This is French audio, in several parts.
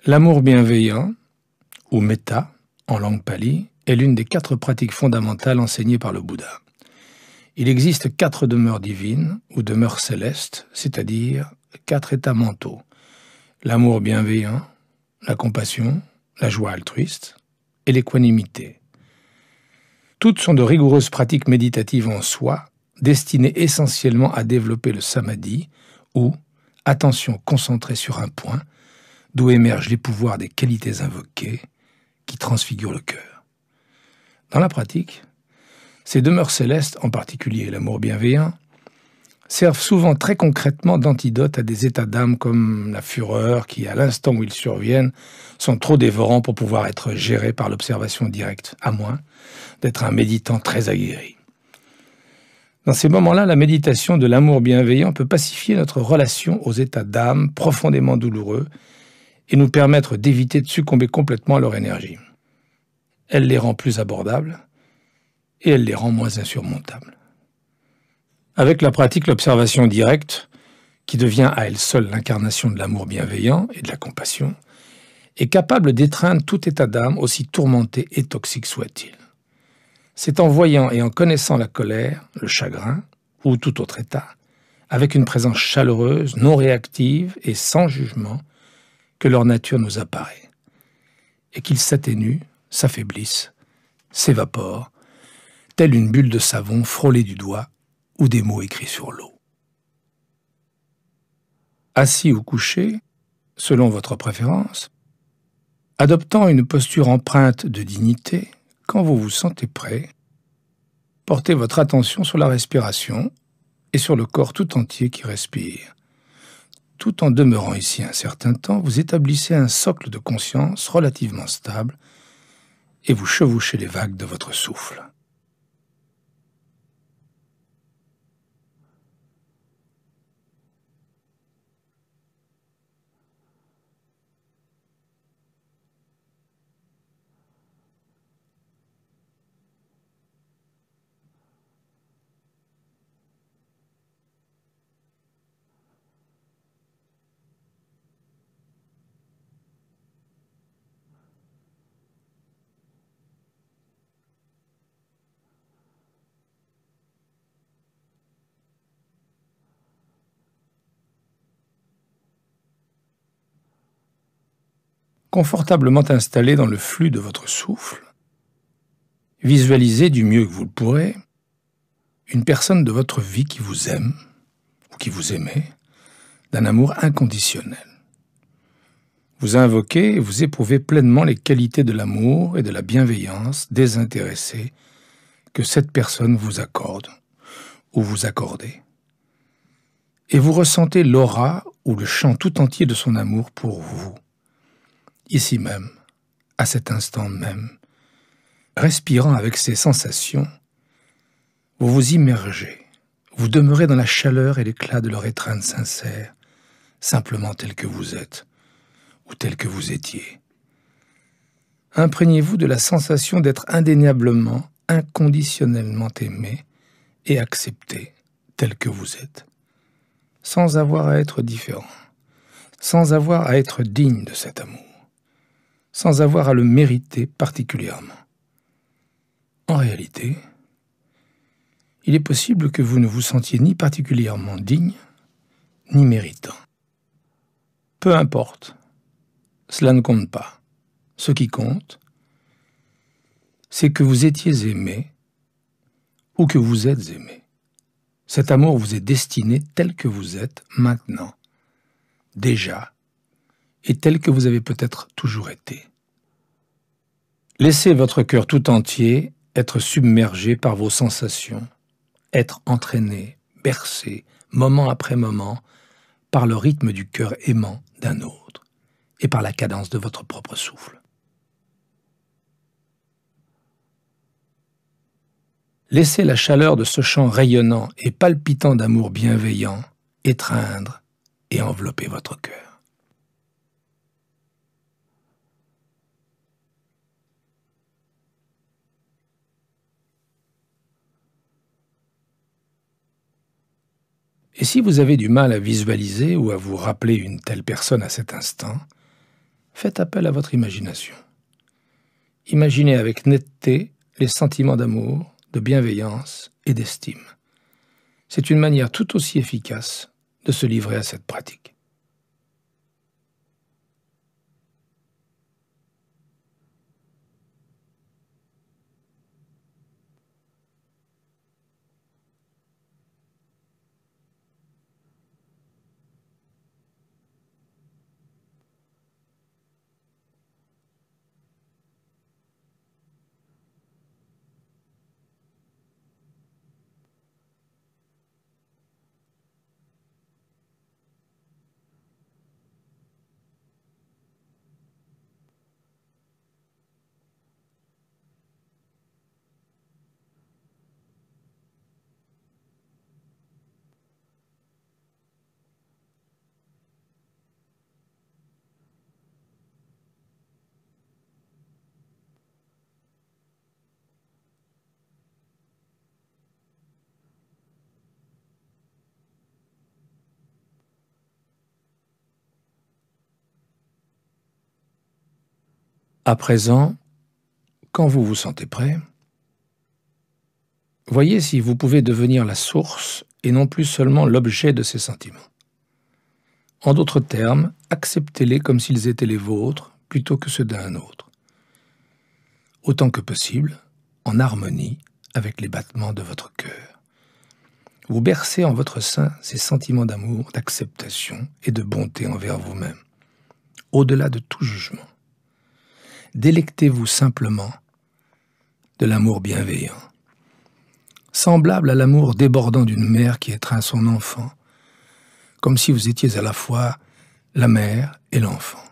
L'amour bienveillant, ou metta, en langue pali, est l'une des 4 pratiques fondamentales enseignées par le Bouddha. Il existe 4 demeures divines, ou demeures célestes, c'est-à-dire 4 états mentaux. L'amour bienveillant, la compassion, la joie altruiste et l'équanimité. Toutes sont de rigoureuses pratiques méditatives en soi, destinées essentiellement à développer le samadhi, ou attention concentrée sur un point, d'où émergent les pouvoirs des qualités invoquées qui transfigurent le cœur. Dans la pratique, ces demeures célestes, en particulier l'amour bienveillant, servent souvent très concrètement d'antidote à des états d'âme comme la fureur qui, à l'instant où ils surviennent, sont trop dévorants pour pouvoir être gérés par l'observation directe, à moins d'être un méditant très aguerri. Dans ces moments-là, la méditation de l'amour bienveillant peut pacifier notre relation aux états d'âme profondément douloureux et nous permettre d'éviter de succomber complètement à leur énergie. Elle les rend plus abordables et elle les rend moins insurmontables. Avec la pratique, l'observation directe, qui devient à elle seule l'incarnation de l'amour bienveillant et de la compassion, est capable d'étreindre tout état d'âme, aussi tourmenté et toxique soit-il. C'est en voyant et en connaissant la colère, le chagrin ou tout autre état, avec une présence chaleureuse, non réactive et sans jugement, que leur nature nous apparaît, et qu'ils s'atténuent, s'affaiblissent, s'évaporent, telle une bulle de savon frôlée du doigt ou des mots écrits sur l'eau. Assis ou couché, selon votre préférence, adoptant une posture empreinte de dignité, quand vous vous sentez prêt, portez votre attention sur la respiration et sur le corps tout entier qui respire. Tout en demeurant ici un certain temps, vous établissez un socle de conscience relativement stable et vous chevauchez les vagues de votre souffle. Confortablement installé dans le flux de votre souffle, visualisez du mieux que vous le pourrez une personne de votre vie qui vous aime ou qui vous aimait d'un amour inconditionnel. Vous invoquez et vous éprouvez pleinement les qualités de l'amour et de la bienveillance désintéressée que cette personne vous accorde ou vous accordez. Et vous ressentez l'aura ou le champ tout entier de son amour pour vous. Ici même, à cet instant même, respirant avec ces sensations, vous vous immergez, vous demeurez dans la chaleur et l'éclat de leur étreinte sincère, simplement tel que vous êtes, ou tel que vous étiez. Imprégnez-vous de la sensation d'être indéniablement, inconditionnellement aimé et accepté tel que vous êtes, sans avoir à être différent, sans avoir à être digne de cet amour, sans avoir à le mériter particulièrement. En réalité, il est possible que vous ne vous sentiez ni particulièrement digne, ni méritant. Peu importe, cela ne compte pas. Ce qui compte, c'est que vous étiez aimé ou que vous êtes aimé. Cet amour vous est destiné tel que vous êtes maintenant, déjà, et tel que vous avez peut-être toujours été. Laissez votre cœur tout entier être submergé par vos sensations, être entraîné, bercé, moment après moment, par le rythme du cœur aimant d'un autre et par la cadence de votre propre souffle. Laissez la chaleur de ce chant rayonnant et palpitant d'amour bienveillant étreindre et envelopper votre cœur. Et si vous avez du mal à visualiser ou à vous rappeler une telle personne à cet instant, faites appel à votre imagination. Imaginez avec netteté les sentiments d'amour, de bienveillance et d'estime. C'est une manière tout aussi efficace de se livrer à cette pratique. À présent, quand vous vous sentez prêt, voyez si vous pouvez devenir la source et non plus seulement l'objet de ces sentiments. En d'autres termes, acceptez-les comme s'ils étaient les vôtres plutôt que ceux d'un autre. Autant que possible, en harmonie avec les battements de votre cœur. Vous bercez en votre sein ces sentiments d'amour, d'acceptation et de bonté envers vous-même, au-delà de tout jugement. Délectez-vous simplement de l'amour bienveillant, semblable à l'amour débordant d'une mère qui étreint son enfant, comme si vous étiez à la fois la mère et l'enfant.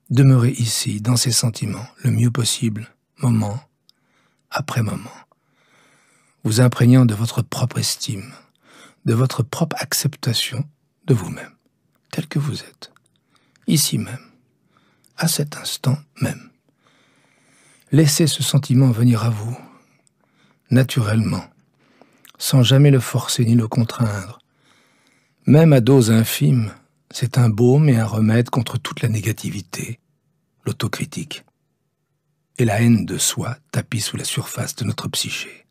Demeurez ici, dans ces sentiments, le mieux possible, moment après moment, vous imprégnant de votre propre estime, de votre propre acceptation de vous-même, tel que vous êtes, ici même, à cet instant même. Laissez ce sentiment venir à vous, naturellement, sans jamais le forcer ni le contraindre. Même à dose infime, c'est un baume et un remède contre toute la négativité, l'autocritique et la haine de soi tapis sous la surface de notre psyché.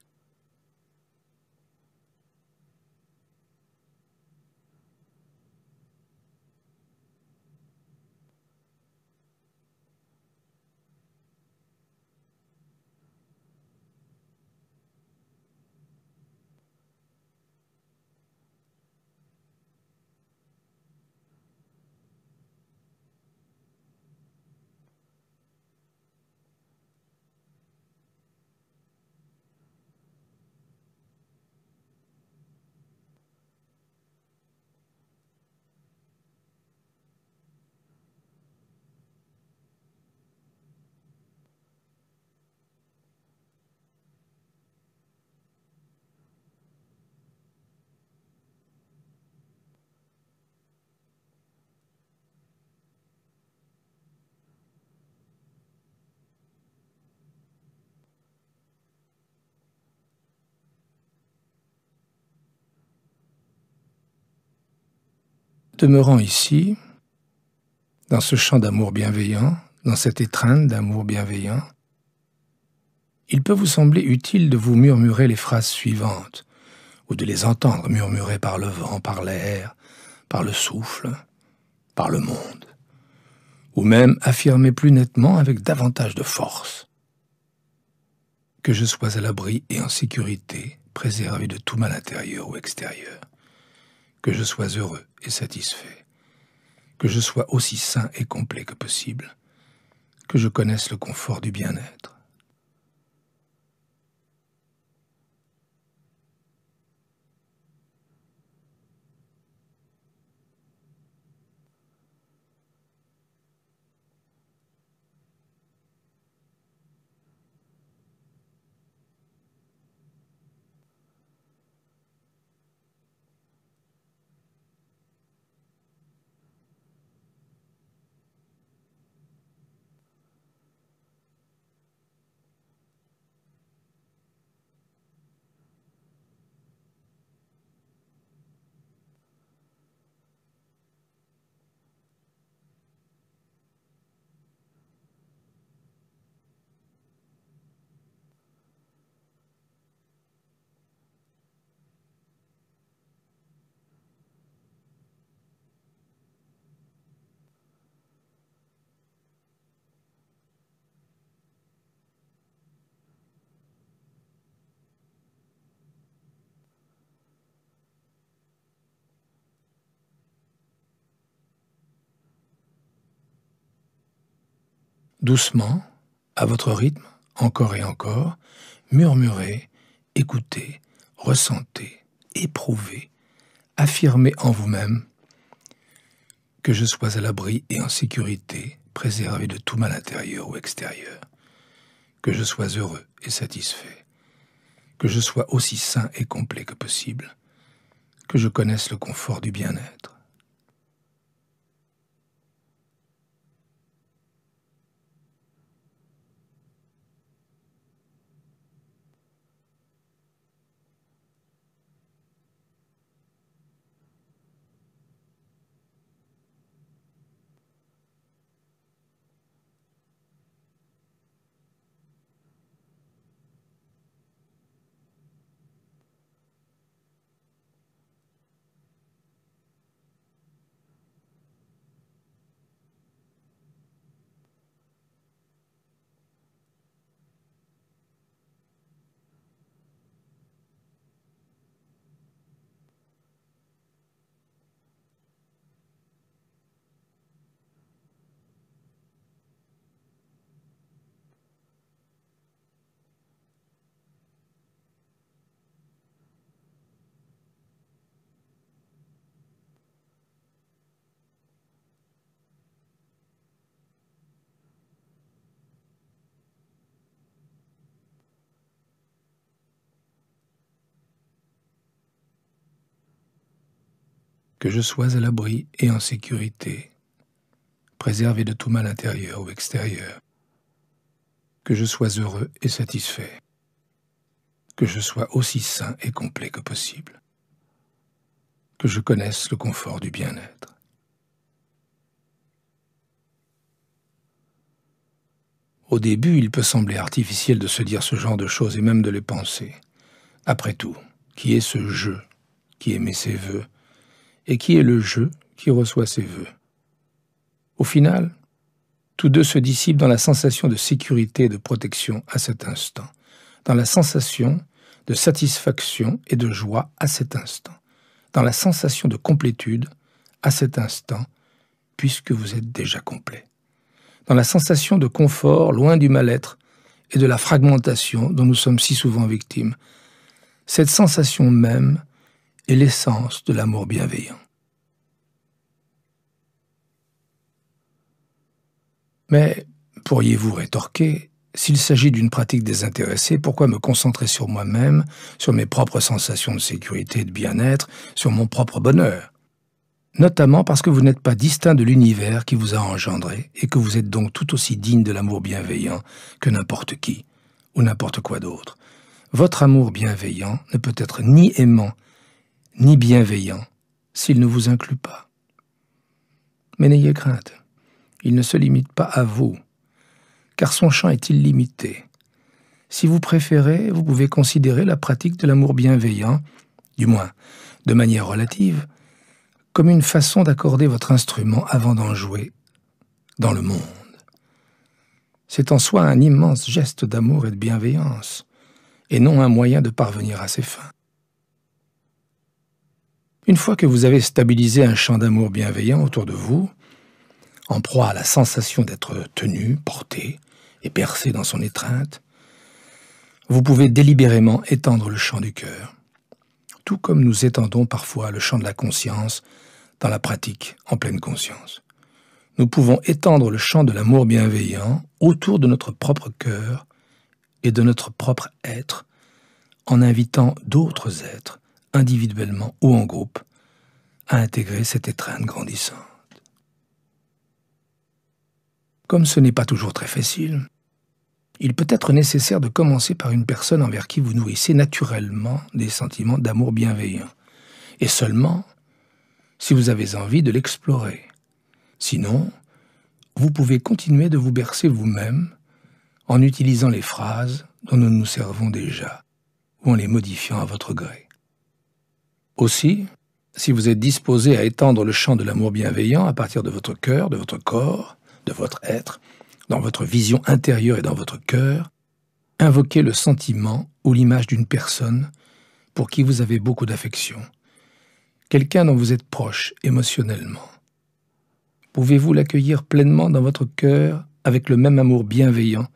Demeurant ici, dans ce champ d'amour bienveillant, dans cette étreinte d'amour bienveillant, il peut vous sembler utile de vous murmurer les phrases suivantes, ou de les entendre murmurer par le vent, par l'air, par le souffle, par le monde, ou même affirmer plus nettement avec davantage de force que je sois à l'abri et en sécurité, préservé de tout mal intérieur ou extérieur, que je sois heureux et satisfait, que je sois aussi sain et complet que possible, que je connaisse le confort du bien-être. Doucement, à votre rythme, encore et encore, murmurez, écoutez, ressentez, éprouvez, affirmez en vous-même que je sois à l'abri et en sécurité, préservé de tout mal intérieur ou extérieur, que je sois heureux et satisfait, que je sois aussi sain et complet que possible, que je connaisse le confort du bien-être. Que je sois à l'abri et en sécurité, préservé de tout mal intérieur ou extérieur, que je sois heureux et satisfait, que je sois aussi sain et complet que possible, que je connaisse le confort du bien-être. Au début, il peut sembler artificiel de se dire ce genre de choses et même de les penser. Après tout, qui est ce « je » qui émet ses vœux et qui est le « je » qui reçoit ses vœux? Au final, tous deux se dissipent dans la sensation de sécurité et de protection à cet instant, dans la sensation de satisfaction et de joie à cet instant, dans la sensation de complétude à cet instant, puisque vous êtes déjà complet, dans la sensation de confort loin du mal-être et de la fragmentation dont nous sommes si souvent victimes. Cette sensation même est l'essence de l'amour bienveillant. Mais, pourriez-vous rétorquer, s'il s'agit d'une pratique désintéressée, pourquoi me concentrer sur moi-même, sur mes propres sensations de sécurité et de bien-être, sur mon propre bonheur? Notamment parce que vous n'êtes pas distinct de l'univers qui vous a engendré et que vous êtes donc tout aussi digne de l'amour bienveillant que n'importe qui ou n'importe quoi d'autre. Votre amour bienveillant ne peut être ni aimant ni bienveillant s'il ne vous inclut pas. Mais n'ayez crainte, il ne se limite pas à vous, car son champ est illimité. Si vous préférez, vous pouvez considérer la pratique de l'amour bienveillant, du moins de manière relative, comme une façon d'accorder votre instrument avant d'en jouer dans le monde. C'est en soi un immense geste d'amour et de bienveillance, et non un moyen de parvenir à ses fins. Une fois que vous avez stabilisé un champ d'amour bienveillant autour de vous, en proie à la sensation d'être tenu, porté et bercé dans son étreinte, vous pouvez délibérément étendre le champ du cœur, tout comme nous étendons parfois le champ de la conscience dans la pratique en pleine conscience. Nous pouvons étendre le champ de l'amour bienveillant autour de notre propre cœur et de notre propre être, en invitant d'autres êtres, individuellement ou en groupe, à intégrer cette étreinte grandissante. Comme ce n'est pas toujours très facile, il peut être nécessaire de commencer par une personne envers qui vous nourrissez naturellement des sentiments d'amour bienveillant, et seulement si vous avez envie de l'explorer. Sinon, vous pouvez continuer de vous bercer vous-même en utilisant les phrases dont nous nous servons déjà, ou en les modifiant à votre gré. Aussi, si vous êtes disposé à étendre le champ de l'amour bienveillant à partir de votre cœur, de votre corps, de votre être, dans votre vision intérieure et dans votre cœur, invoquez le sentiment ou l'image d'une personne pour qui vous avez beaucoup d'affection, quelqu'un dont vous êtes proche émotionnellement. Pouvez-vous l'accueillir pleinement dans votre cœur avec le même amour bienveillant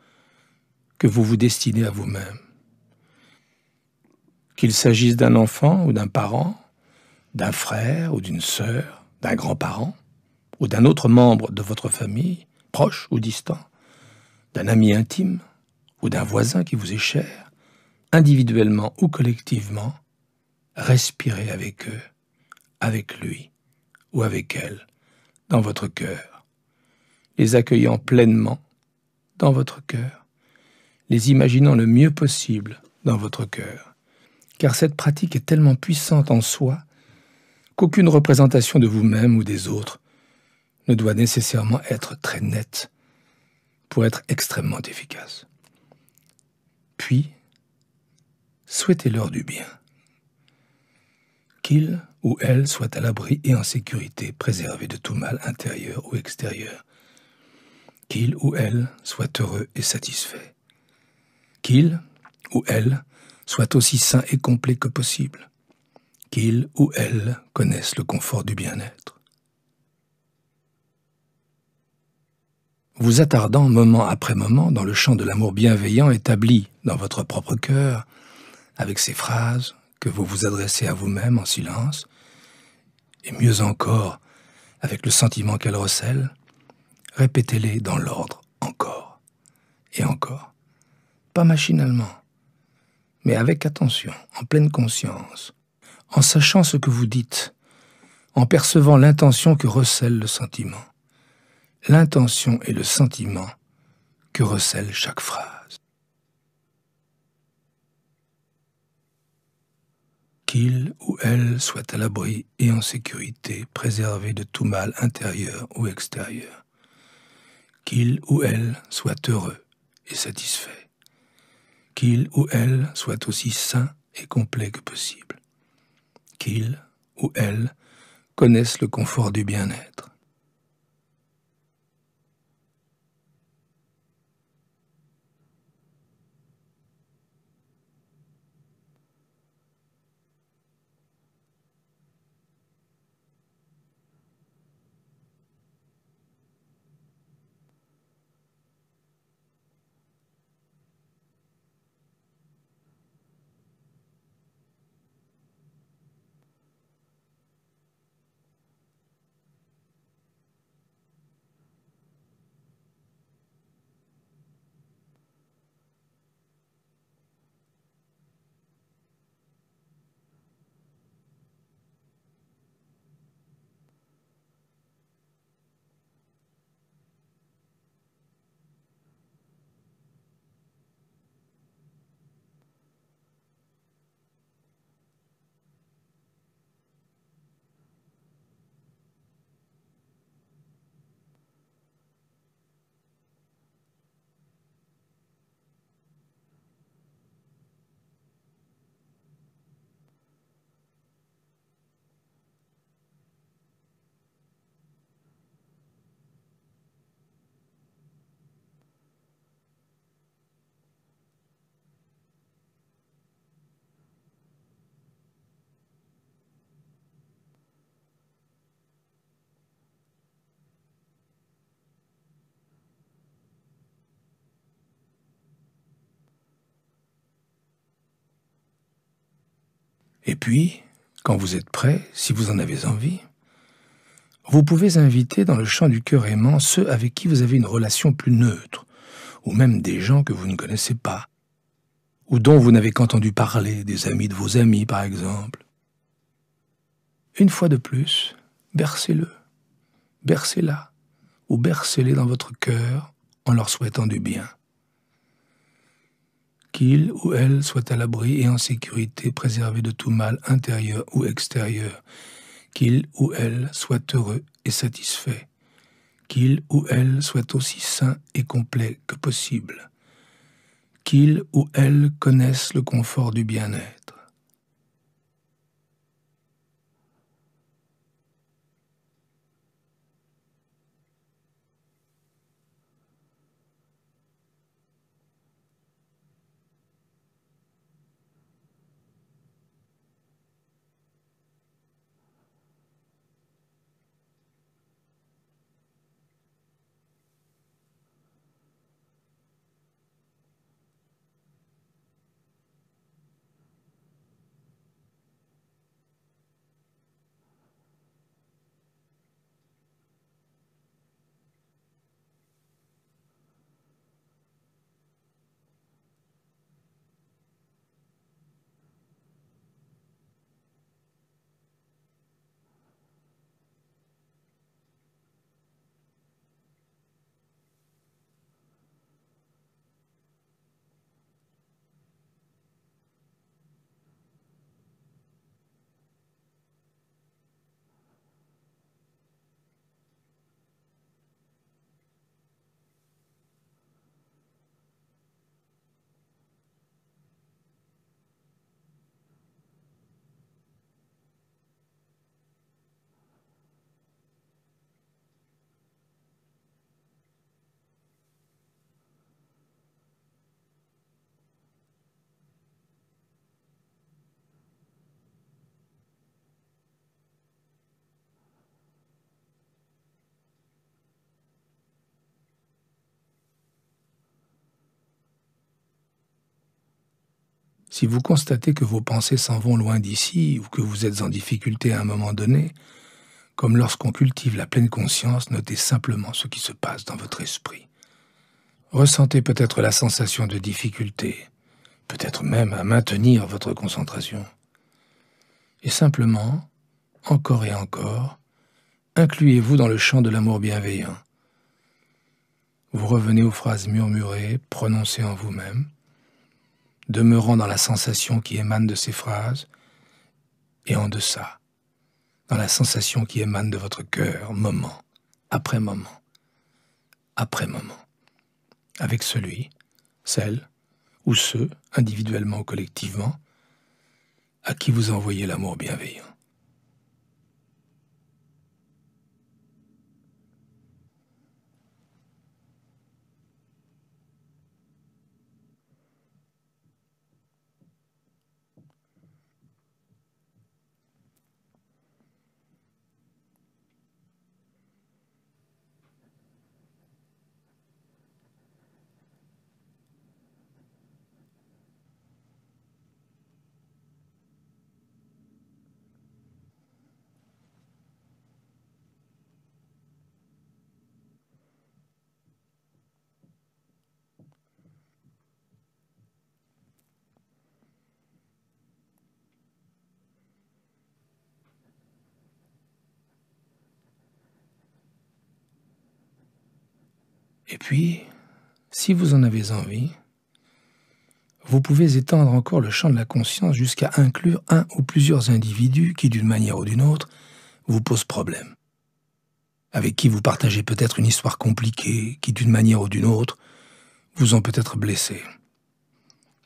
que vous vous destinez à vous-même. Qu'il s'agisse d'un enfant ou d'un parent, d'un frère ou d'une sœur, d'un grand-parent ou d'un autre membre de votre famille, proche ou distant, d'un ami intime ou d'un voisin qui vous est cher, individuellement ou collectivement, respirez avec eux, avec lui ou avec elle, dans votre cœur, les accueillant pleinement dans votre cœur, les imaginant le mieux possible dans votre cœur. Car cette pratique est tellement puissante en soi qu'aucune représentation de vous-même ou des autres ne doit nécessairement être très nette pour être extrêmement efficace. Puis, souhaitez-leur du bien. Qu'ils ou elles soient à l'abri et en sécurité, préservés de tout mal intérieur ou extérieur. Qu'ils ou elles soient heureux et satisfaits. Qu'ils ou elles soient aussi sains et complets que possible. Qu'ils ou elles connaissent le confort du bien-être. Vous attardant moment après moment dans le champ de l'amour bienveillant établi dans votre propre cœur, avec ces phrases que vous vous adressez à vous-même en silence, et mieux encore, avec le sentiment qu'elles recèlent, répétez-les dans l'ordre encore et encore, pas machinalement, mais avec attention, en pleine conscience, en sachant ce que vous dites, en percevant l'intention que recèle le sentiment, l'intention et le sentiment que recèle chaque phrase. Qu'il ou elle soit à l'abri et en sécurité, préservé de tout mal intérieur ou extérieur. Qu'il ou elle soit heureux et satisfait. Qu'il ou elle soit aussi sain et complet que possible. Qu'il ou elle connaisse le confort du bien-être. Et puis, quand vous êtes prêt, si vous en avez envie, vous pouvez inviter dans le champ du cœur aimant ceux avec qui vous avez une relation plus neutre, ou même des gens que vous ne connaissez pas, ou dont vous n'avez qu'entendu parler, des amis de vos amis par exemple. Une fois de plus, bercez-le, bercez-la, ou bercez-les dans votre cœur en leur souhaitant du bien. Qu'il ou elle soit à l'abri et en sécurité, préservé de tout mal intérieur ou extérieur. Qu'il ou elle soit heureux et satisfait. Qu'il ou elle soit aussi sain et complet que possible. Qu'il ou elle connaisse le confort du bien-être. Si vous constatez que vos pensées s'en vont loin d'ici ou que vous êtes en difficulté à un moment donné, comme lorsqu'on cultive la pleine conscience, notez simplement ce qui se passe dans votre esprit. Ressentez peut-être la sensation de difficulté, peut-être même à maintenir votre concentration. Et simplement, encore et encore, incluez-vous dans le chant de l'amour bienveillant. Vous revenez aux phrases murmurées, prononcées en vous-même, demeurant dans la sensation qui émane de ces phrases, et en deçà, dans la sensation qui émane de votre cœur, moment après moment, après moment, avec celui, celle ou ceux, individuellement ou collectivement, à qui vous envoyez l'amour bienveillant. Et puis, si vous en avez envie, vous pouvez étendre encore le champ de la conscience jusqu'à inclure un ou plusieurs individus qui, d'une manière ou d'une autre, vous posent problème. Avec qui vous partagez peut-être une histoire compliquée, qui, d'une manière ou d'une autre, vous ont peut-être blessé.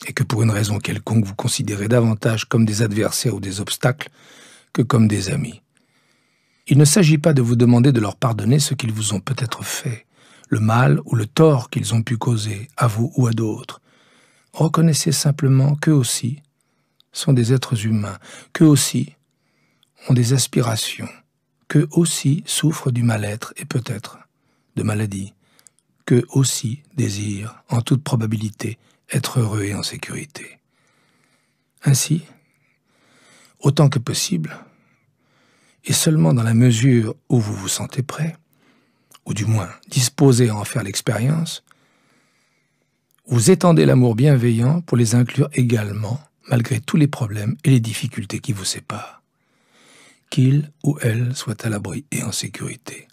Et que pour une raison quelconque, vous considérez davantage comme des adversaires ou des obstacles que comme des amis. Il ne s'agit pas de vous demander de leur pardonner ce qu'ils vous ont peut-être fait, le mal ou le tort qu'ils ont pu causer, à vous ou à d'autres. Reconnaissez simplement qu'eux aussi sont des êtres humains, qu'eux aussi ont des aspirations, qu'eux aussi souffrent du mal-être et peut-être de maladies, qu'eux aussi désirent, en toute probabilité, être heureux et en sécurité. Ainsi, autant que possible, et seulement dans la mesure où vous vous sentez prêt, ou du moins disposé à en faire l'expérience, vous étendez l'amour bienveillant pour les inclure également, malgré tous les problèmes et les difficultés qui vous séparent. Qu'ils ou elles soient à l'abri et en sécurité,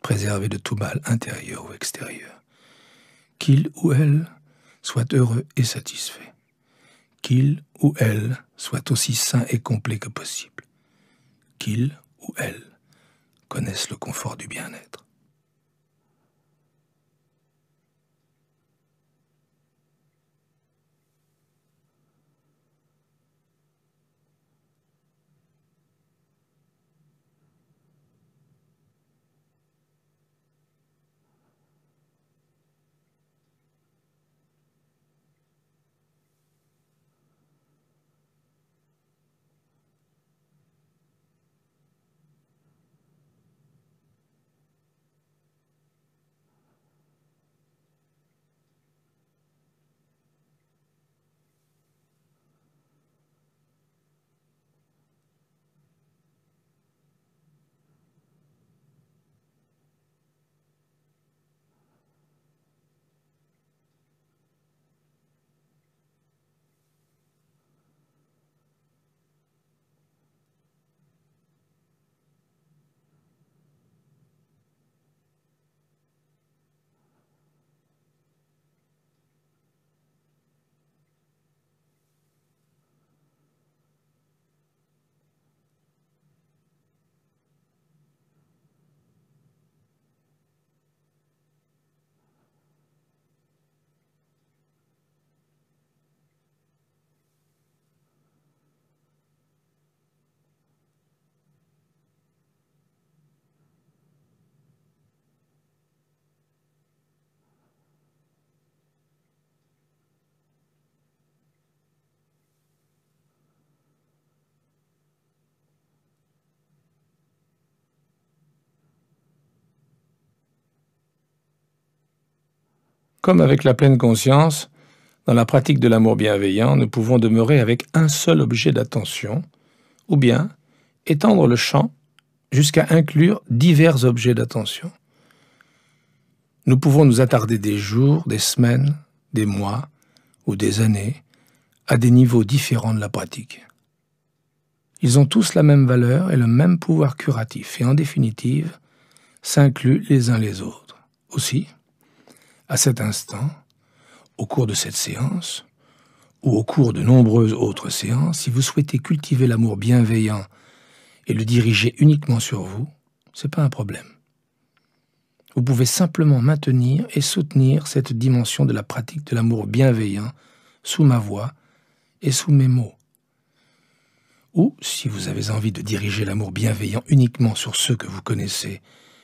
préservés de tout mal intérieur ou extérieur. Qu'ils ou elles soient heureux et satisfaits. Qu'ils ou elles soient aussi sains et complets que possible. Qu'ils ou elles connaissent le confort du bien-être. Comme avec la pleine conscience, Dans la pratique de l'amour bienveillant, nous pouvons demeurer avec un seul objet d'attention, ou bien étendre le champ jusqu'à inclure divers objets d'attention. Nous pouvons nous attarder des jours, des semaines, des mois ou des années à des niveaux différents de la pratique. Ils ont tous la même valeur et le même pouvoir curatif et en définitive s'incluent les uns les autres. Aussi, à cet instant, au cours de cette séance, ou au cours de nombreuses autres séances, si vous souhaitez cultiver l'amour bienveillant et le diriger uniquement sur vous, ce n'est pas un problème. Vous pouvez simplement maintenir et soutenir cette dimension de la pratique de l'amour bienveillant sous ma voix et sous mes mots. Ou, si vous avez envie de diriger l'amour bienveillant uniquement sur ceux que vous connaissez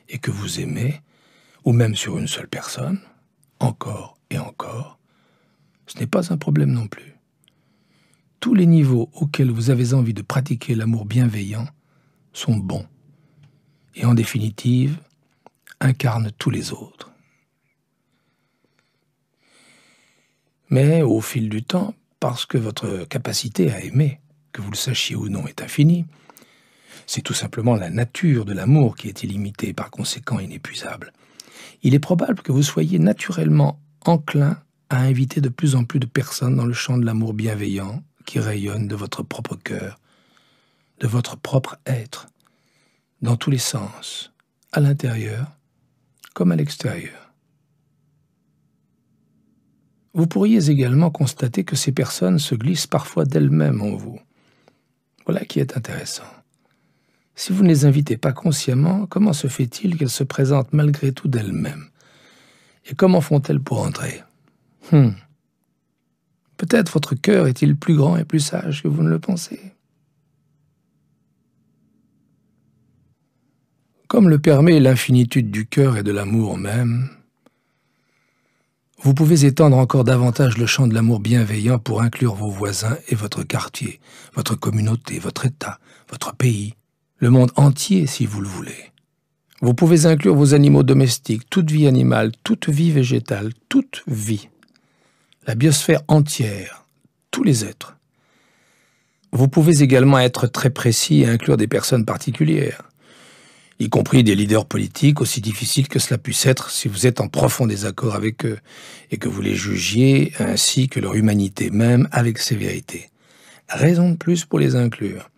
et que vous aimez, ou même sur une seule personne, encore et encore, ce n'est pas un problème non plus. Tous les niveaux auxquels vous avez envie de pratiquer l'amour bienveillant sont bons. Et en définitive, incarnent tous les autres. Mais au fil du temps, parce que votre capacité à aimer, que vous le sachiez ou non, est infinie, c'est tout simplement la nature de l'amour qui est illimitée, par conséquent inépuisable. Il est probable que vous soyez naturellement enclin à inviter de plus en plus de personnes dans le champ de l'amour bienveillant qui rayonne de votre propre cœur, de votre propre être, dans tous les sens, à l'intérieur comme à l'extérieur. Vous pourriez également constater que ces personnes se glissent parfois d'elles-mêmes en vous. Voilà qui est intéressant. Si vous ne les invitez pas consciemment, comment se fait-il qu'elles se présentent malgré tout d'elles-mêmes? Et comment font-elles pour entrer? Peut-être votre cœur est-il plus grand et plus sage que vous ne le pensez. Comme le permet l'infinitude du cœur et de l'amour même, vous pouvez étendre encore davantage le champ de l'amour bienveillant pour inclure vos voisins et votre quartier, votre communauté, votre État, votre pays, le monde entier si vous le voulez. Vous pouvez inclure vos animaux domestiques, toute vie animale, toute vie végétale, toute vie, la biosphère entière, tous les êtres. Vous pouvez également être très précis et inclure des personnes particulières, y compris des leaders politiques, aussi difficiles que cela puisse être si vous êtes en profond désaccord avec eux et que vous les jugiez, ainsi que leur humanité même, avec sévérité. Raison de plus pour les inclure.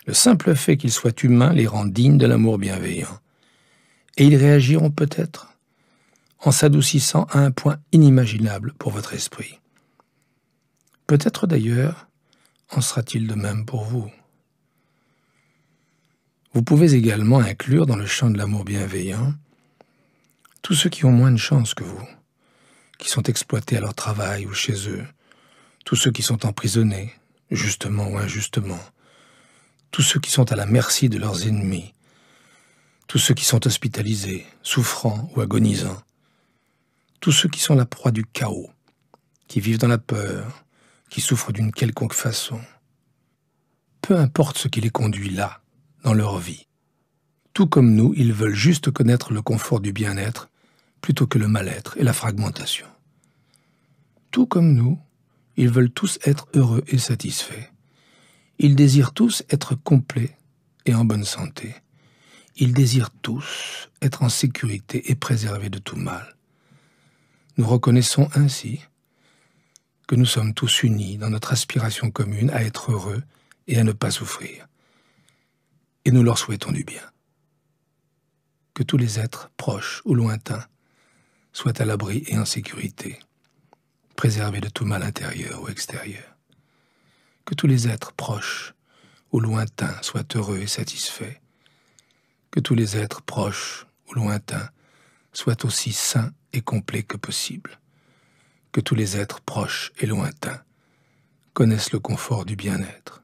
Le simple fait qu'ils soient humains les rend dignes de l'amour bienveillant. Et ils réagiront peut-être en s'adoucissant à un point inimaginable pour votre esprit. Peut-être d'ailleurs en sera-t-il de même pour vous. Vous pouvez également inclure dans le champ de l'amour bienveillant tous ceux qui ont moins de chance que vous, qui sont exploités à leur travail ou chez eux, tous ceux qui sont emprisonnés, justement ou injustement, tous ceux qui sont à la merci de leurs ennemis, tous ceux qui sont hospitalisés, souffrants ou agonisants, tous ceux qui sont la proie du chaos, qui vivent dans la peur, qui souffrent d'une quelconque façon. Peu importe ce qui les conduit là, dans leur vie. Tout comme nous, ils veulent juste connaître le confort du bien-être plutôt que le mal-être et la fragmentation. Tout comme nous, ils veulent tous être heureux et satisfaits. Ils désirent tous être complets et en bonne santé. Ils désirent tous être en sécurité et préservés de tout mal. Nous reconnaissons ainsi que nous sommes tous unis dans notre aspiration commune à être heureux et à ne pas souffrir. Et nous leur souhaitons du bien. Que tous les êtres, proches ou lointains, soient à l'abri et en sécurité, préservés de tout mal intérieur ou extérieur. Que tous les êtres proches ou lointains soient heureux et satisfaits. Que tous les êtres proches ou lointains soient aussi sains et complets que possible. Que tous les êtres proches et lointains connaissent le confort du bien-être.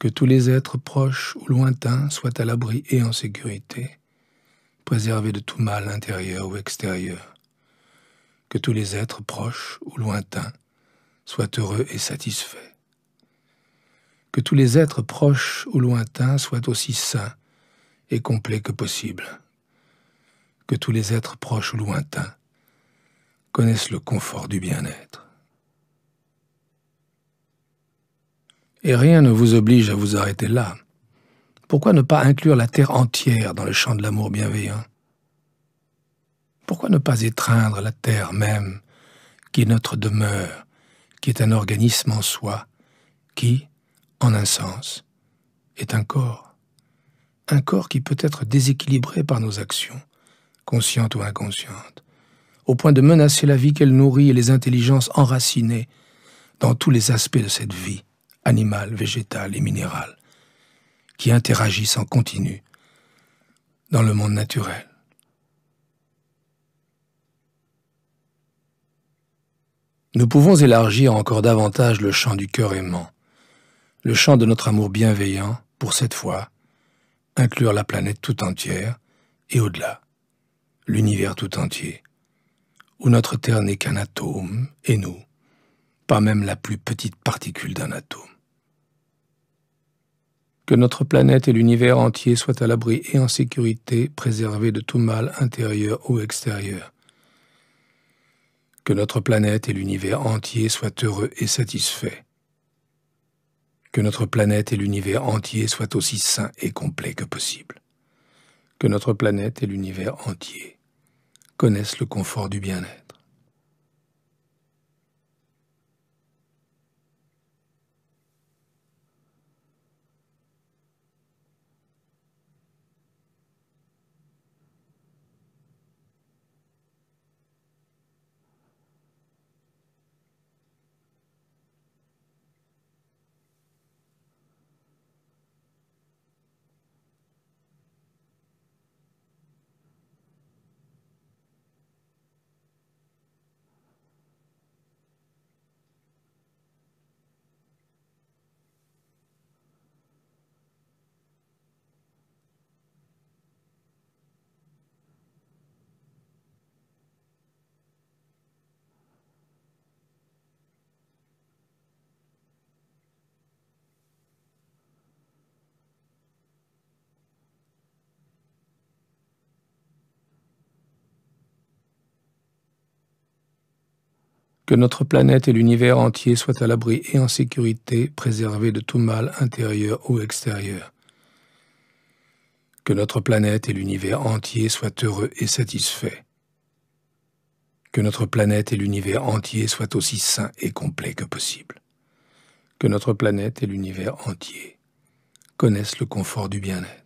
Que tous les êtres proches ou lointains soient à l'abri et en sécurité, préservés de tout mal intérieur ou extérieur. Que tous les êtres proches ou lointains soient heureux et satisfaits. Que tous les êtres proches ou lointains soient aussi sains et complets que possible. Que tous les êtres proches ou lointains connaissent le confort du bien-être. Et rien ne vous oblige à vous arrêter là. Pourquoi ne pas inclure la terre entière dans le champ de l'amour bienveillant? Pourquoi ne pas étreindre la terre même, qui est notre demeure, qui est un organisme en soi, qui, en un sens, est un corps qui peut être déséquilibré par nos actions, conscientes ou inconscientes, au point de menacer la vie qu'elle nourrit et les intelligences enracinées dans tous les aspects de cette vie, animale, végétale et minérale, qui interagissent en continu dans le monde naturel. Nous pouvons élargir encore davantage le champ du cœur aimant, le champ de notre amour bienveillant, pour cette fois, inclure la planète tout entière et au-delà, l'univers tout entier, où notre Terre n'est qu'un atome, et nous, pas même la plus petite particule d'un atome. Que notre planète et l'univers entier soient à l'abri et en sécurité, préservés de tout mal intérieur ou extérieur. Que notre planète et l'univers entier soient heureux et satisfaits. Que notre planète et l'univers entier soient aussi sains et complets que possible. Que notre planète et l'univers entier connaissent le confort du bien-être. Que notre planète et l'univers entier soient à l'abri et en sécurité, préservés de tout mal intérieur ou extérieur. Que notre planète et l'univers entier soient heureux et satisfaits. Que notre planète et l'univers entier soient aussi sains et complets que possible. Que notre planète et l'univers entier connaissent le confort du bien-être.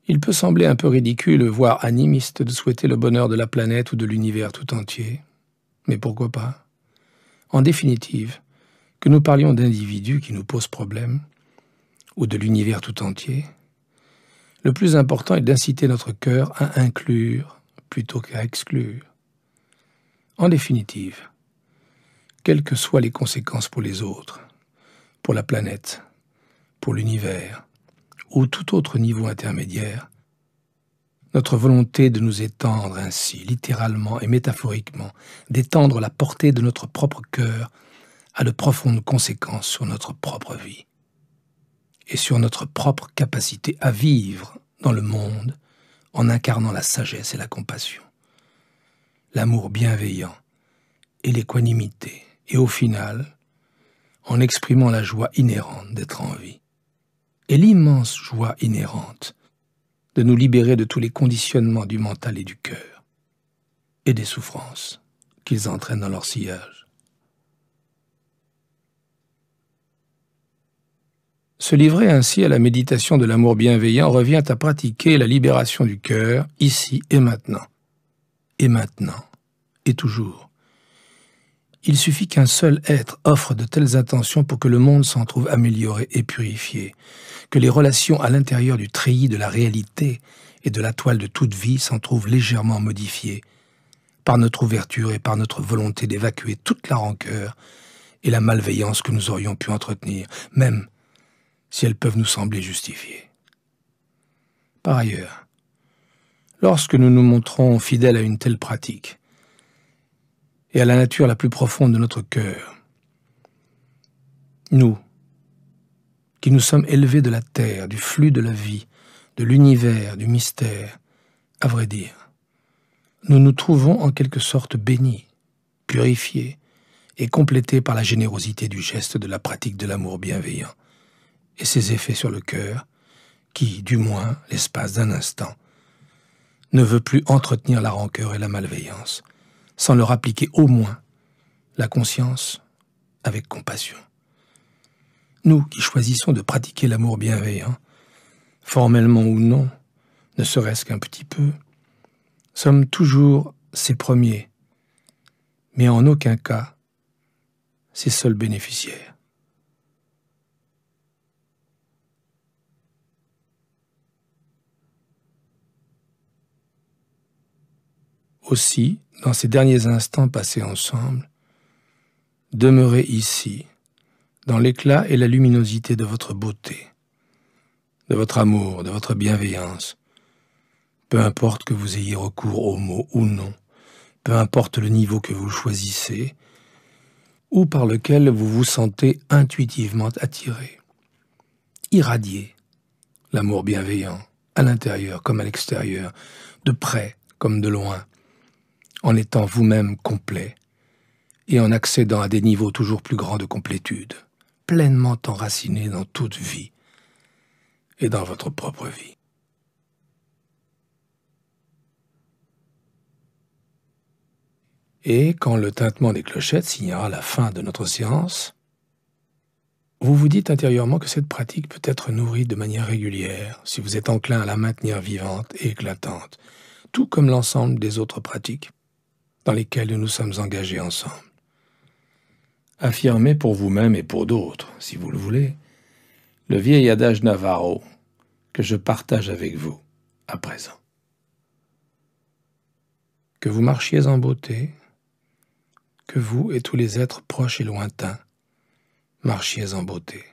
Il peut sembler un peu ridicule, voire animiste, de souhaiter le bonheur de la planète ou de l'univers tout entier. Mais pourquoi pas? En définitive, que nous parlions d'individus qui nous posent problème, ou de l'univers tout entier, le plus important est d'inciter notre cœur à inclure plutôt qu'à exclure. En définitive, quelles que soient les conséquences pour les autres, pour la planète, pour l'univers, ou tout autre niveau intermédiaire, notre volonté de nous étendre ainsi, littéralement et métaphoriquement, d'étendre la portée de notre propre cœur, a de profondes conséquences sur notre propre vie et sur notre propre capacité à vivre dans le monde en incarnant la sagesse et la compassion, l'amour bienveillant et l'équanimité, et au final, en exprimant la joie inhérente d'être en vie. Et l'immense joie inhérente de nous libérer de tous les conditionnements du mental et du cœur, et des souffrances qu'ils entraînent dans leur sillage. Se livrer ainsi à la méditation de l'amour bienveillant revient à pratiquer la libération du cœur, ici et maintenant, et toujours. Il suffit qu'un seul être offre de telles intentions pour que le monde s'en trouve amélioré et purifié, que les relations à l'intérieur du treillis de la réalité et de la toile de toute vie s'en trouvent légèrement modifiées, par notre ouverture et par notre volonté d'évacuer toute la rancœur et la malveillance que nous aurions pu entretenir, même si elles peuvent nous sembler justifiées. Par ailleurs, lorsque nous nous montrons fidèles à une telle pratique, et à la nature la plus profonde de notre cœur, nous, qui nous sommes élevés de la terre, du flux de la vie, de l'univers, du mystère, à vrai dire, nous nous trouvons en quelque sorte bénis, purifiés et complétés par la générosité du geste de la pratique de l'amour bienveillant et ses effets sur le cœur qui, du moins l'espace d'un instant, ne veut plus entretenir la rancœur et la malveillance, sans leur appliquer au moins la conscience avec compassion. Nous qui choisissons de pratiquer l'amour bienveillant, formellement ou non, ne serait-ce qu'un petit peu, sommes toujours ses premiers, mais en aucun cas ses seuls bénéficiaires. Aussi, dans ces derniers instants passés ensemble, demeurez ici, dans l'éclat et la luminosité de votre beauté, de votre amour, de votre bienveillance, peu importe que vous ayez recours aux mots ou non, peu importe le niveau que vous choisissez, ou par lequel vous vous sentez intuitivement attiré. Irradiez l'amour bienveillant, à l'intérieur comme à l'extérieur, de près comme de loin, en étant vous-même complet et en accédant à des niveaux toujours plus grands de complétude, pleinement enracinés dans toute vie et dans votre propre vie. Et quand le tintement des clochettes signera la fin de notre séance, vous vous dites intérieurement que cette pratique peut être nourrie de manière régulière si vous êtes enclin à la maintenir vivante et éclatante, tout comme l'ensemble des autres pratiques dans lesquelles nous nous sommes engagés ensemble. Affirmez pour vous-même et pour d'autres, si vous le voulez, le vieil adage Navarro que je partage avec vous à présent. Que vous marchiez en beauté, que vous et tous les êtres proches et lointains marchiez en beauté.